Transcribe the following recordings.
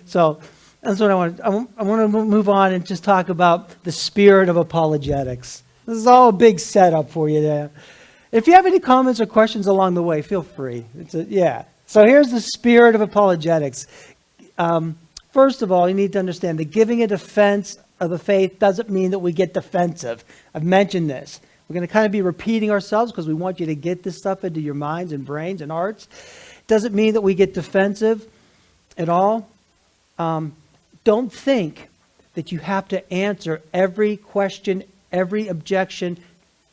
So that's what I want. I want to move on and just talk about the spirit of apologetics. This is all a big setup for you there. If you have any comments or questions along the way, feel free. So here's the spirit of apologetics. First of all, you need to understand that giving a defense of the faith doesn't mean that we get defensive. I've mentioned this. We're going to kind of be repeating ourselves because we want you to get this stuff into your minds and brains and hearts. It doesn't mean that we get defensive at all. Don't think that you have to answer every question, every objection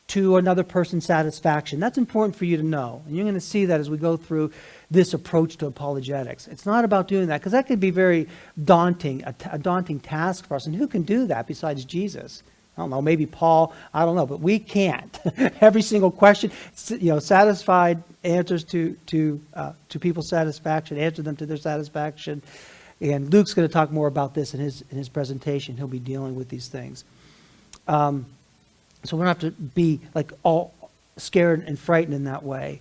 to another person's satisfaction. That's important for you to know. And you're going to see that as we go through this approach to apologetics. It's not about doing that because that could be very daunting, a daunting task for us. And who can do that besides Jesus? I don't know, maybe Paul, I don't know, but we can't. Every single question, satisfied answers to people's satisfaction, answer them to their satisfaction. And Luke's going to talk more about this in his presentation. He'll be dealing with these things. So we don't have to be like all scared and frightened in that way.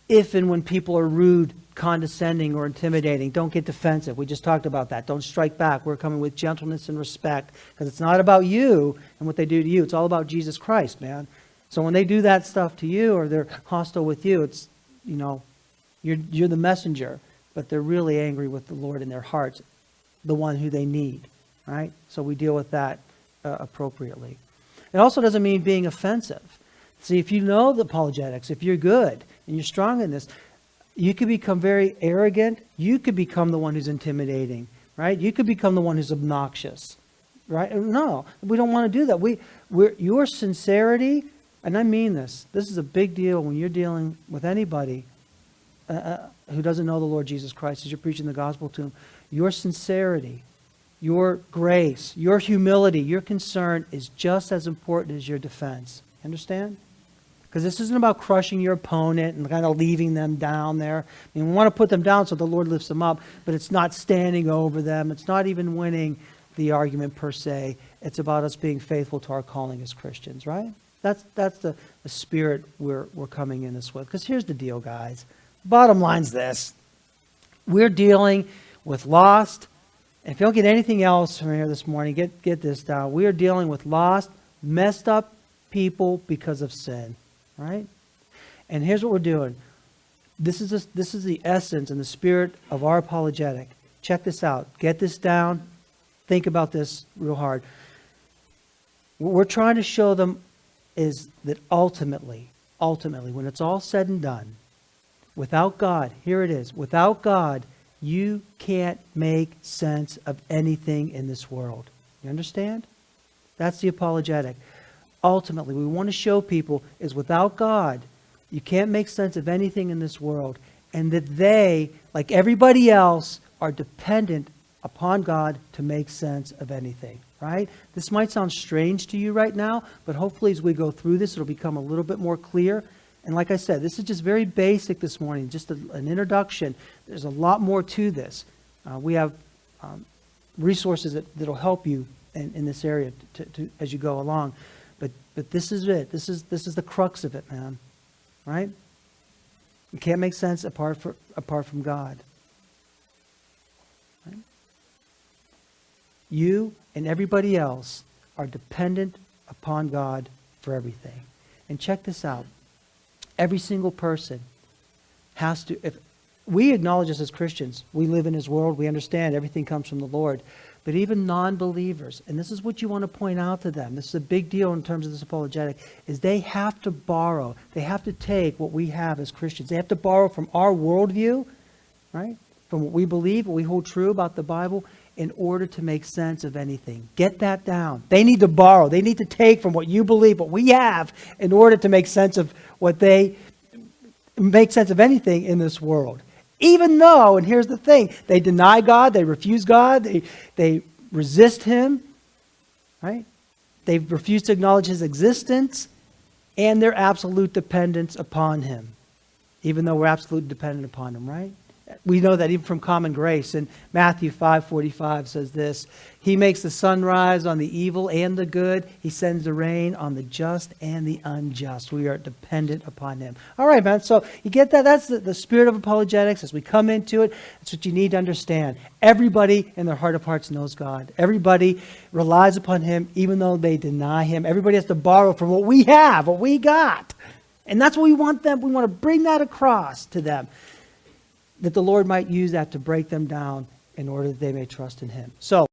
If and when people are rude, condescending, or intimidating, don't get defensive. We just talked about that. Don't strike back. We're coming with gentleness and respect because it's not about you and what they do to you. It's all about Jesus Christ, man. So when they do that stuff to you or they're hostile with you, it's, you're the messenger, but they're really angry with the Lord in their hearts, the one who they need, right? So we deal with that appropriately. It also doesn't mean being offensive. See, if you know the apologetics, if you're good and you're strong in this, you could become very arrogant. You could become the one who's intimidating, right? You could become the one who's obnoxious, right? No, we don't want to do that. Your sincerity, and I mean this is a big deal when you're dealing with anybody who doesn't know the Lord Jesus Christ as you're preaching the gospel to him. Your sincerity, your grace, your humility, your concern is just as important as your defense. Understand? Because this isn't about crushing your opponent and kind of leaving them down there. I mean, we want to put them down so the Lord lifts them up, but it's not standing over them. It's not even winning the argument per se. It's about us being faithful to our calling as Christians, right? That's the spirit we're coming in this with. Because here's the deal, guys. Bottom line's this. We're dealing with lost, and if you don't get anything else from here this morning, get this down. We are dealing with lost, messed up people because of sin. Right? And here's what we're doing. This is the essence and the spirit of our apologetic. Check this out. Get this down. Think about this real hard. What we're trying to show them is that ultimately, when it's all said and done, without God, here it is, without God, you can't make sense of anything in this world. You understand? That's the apologetic. Ultimately, we want to show people is without God, you can't make sense of anything in this world. And that they, like everybody else, are dependent upon God to make sense of anything. Right? This might sound strange to you right now, but hopefully as we go through this, it'll become a little bit more clear. And like I said, this is just very basic this morning, just an introduction. There's a lot more to this. We have resources that'll help you in this area to as you go along. But this is it. This is the crux of it, man. Right? You can't make sense apart from God. Right? You and everybody else are dependent upon God for everything. And check this out. Every single person has to, if we acknowledge this as Christians, we live in His world, we understand everything comes from the Lord. But even non-believers, and this is what you want to point out to them, this is a big deal in terms of this apologetic, is they have to borrow, they have to take what we have as Christians. They have to borrow from our worldview, right? From what we believe, what we hold true about the Bible, in order to make sense of anything. Get that down. They need to borrow. They need to take from what you believe, what we have, in order to make sense of anything in this world. Even though, and here's the thing, they deny God, they refuse God, they resist Him, right? They refuse to acknowledge His existence and their absolute dependence upon Him. Even though we're absolutely dependent upon Him, right? We know that even from common grace. And Matthew 5:45 says this, He makes the sun rise on the evil and the good. He sends the rain on the just and the unjust. We are dependent upon Him. All right, man. So you get that? That's the spirit of apologetics. As we come into it, that's what you need to understand. Everybody in their heart of hearts knows God. Everybody relies upon Him, even though they deny Him. Everybody has to borrow from what we have, what we got. And that's what we want them. We want to bring that across to them, that the Lord might use that to break them down in order that they may trust in Him. So